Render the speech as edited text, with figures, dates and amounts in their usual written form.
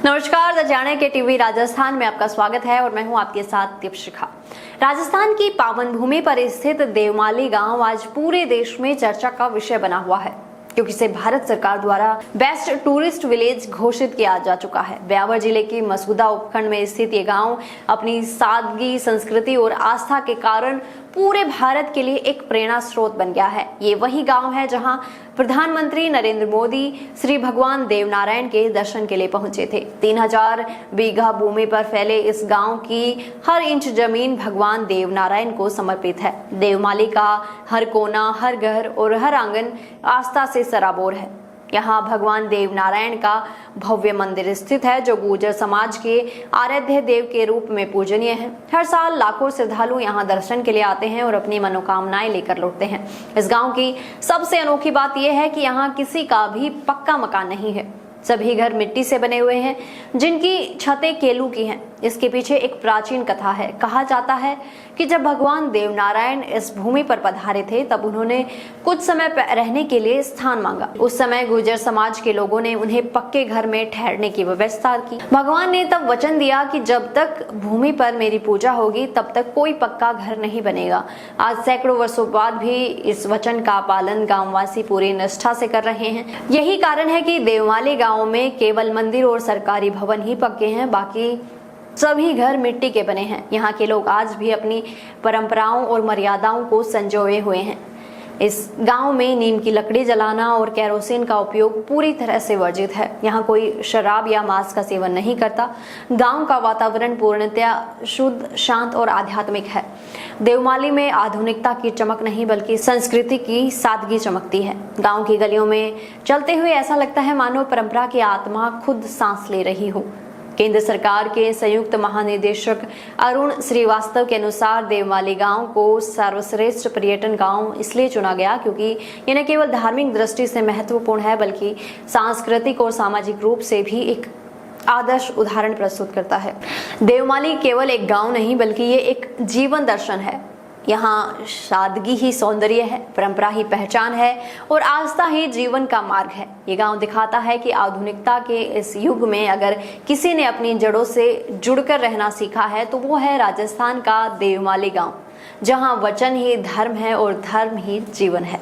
नमस्कार, द जाने के टीवी राजस्थान में आपका स्वागत है और मैं हूं आपके साथ दीपशिखा। राजस्थान की पावन भूमि पर स्थित देवमाली गांव आज पूरे देश में चर्चा का विषय बना हुआ है, क्योंकि इसे भारत सरकार द्वारा बेस्ट टूरिस्ट विलेज घोषित किया जा चुका है। ब्यावर जिले की मसूदा उपखंड में स्थित ये गांव अपनी सादगी, संस्कृति और आस्था के कारण पूरे भारत के लिए एक प्रेरणा स्रोत बन गया है। ये वही गांव है जहां प्रधानमंत्री नरेंद्र मोदी श्री भगवान देवनारायण के दर्शन के लिए पहुंचे थे। 3000 बीघा भूमि पर फैले इस गांव की हर इंच जमीन भगवान देवनारायण को समर्पित है। देवमाली का हर कोना, हर घर और हर आंगन आस्था से सराबोर है। यहाँ भगवान देवनारायण का भव्य मंदिर स्थित है, जो गुर्जर समाज के आराध्य देव के रूप में पूजनीय है। हर साल लाखों श्रद्धालु यहाँ दर्शन के लिए आते हैं और अपनी मनोकामनाएं लेकर लौटते हैं। इस गांव की सबसे अनोखी बात यह है कि यहाँ किसी का भी पक्का मकान नहीं है। सभी घर मिट्टी से बने हुए हैं, जिनकी छतें केलू की हैं। इसके पीछे एक प्राचीन कथा है। कहा जाता है कि जब भगवान देवनारायण इस भूमि पर पधारे थे, तब उन्होंने कुछ समय रहने के लिए स्थान मांगा। उस समय गुर्जर समाज के लोगों ने उन्हें पक्के घर में ठहरने की व्यवस्था की। भगवान ने तब वचन दिया कि जब तक भूमि पर मेरी पूजा होगी, तब तक कोई पक्का घर नहीं बनेगा। आज सैकड़ों वर्षों बाद भी इस वचन का पालन गांववासी पूरी निष्ठा से कर रहे हैं। यही कारण है कि देवमाली गांव में केवल मंदिर और सरकारी भवन ही पक्के हैं, बाकी सभी घर मिट्टी के बने हैं। यहाँ के लोग आज भी अपनी परंपराओं और मर्यादाओं को संजोए हुए हैं। इस गांव में नीम की लकड़ी जलाना और केरोसिन का उपयोग पूरी तरह से वर्जित है। यहाँ कोई शराब या मांस का सेवन नहीं करता। गांव का वातावरण पूर्णतः शुद्ध, शांत और आध्यात्मिक है। देवमाली में आधुनिकता की चमक नहीं, बल्कि संस्कृति की सादगी चमकती है। गांव की गलियों में चलते हुए ऐसा लगता है मानो परंपरा की आत्मा खुद सांस ले रही हो। केंद्र सरकार के संयुक्त महानिदेशक अरुण श्रीवास्तव के अनुसार देवमाली गांव को सर्वश्रेष्ठ पर्यटन गांव इसलिए चुना गया क्योंकि यह न केवल धार्मिक दृष्टि से महत्वपूर्ण है, बल्कि सांस्कृतिक और सामाजिक रूप से भी एक आदर्श उदाहरण प्रस्तुत करता है। देवमाली केवल एक गांव नहीं, बल्कि ये एक जीवन दर्शन है। यहाँ सादगी ही सौंदर्य है, परंपरा ही पहचान है और आस्था ही जीवन का मार्ग है। ये गांव दिखाता है कि आधुनिकता के इस युग में अगर किसी ने अपनी जड़ों से जुड़कर रहना सीखा है, तो वो है राजस्थान का देवमाली गांव, जहाँ वचन ही धर्म है और धर्म ही जीवन है।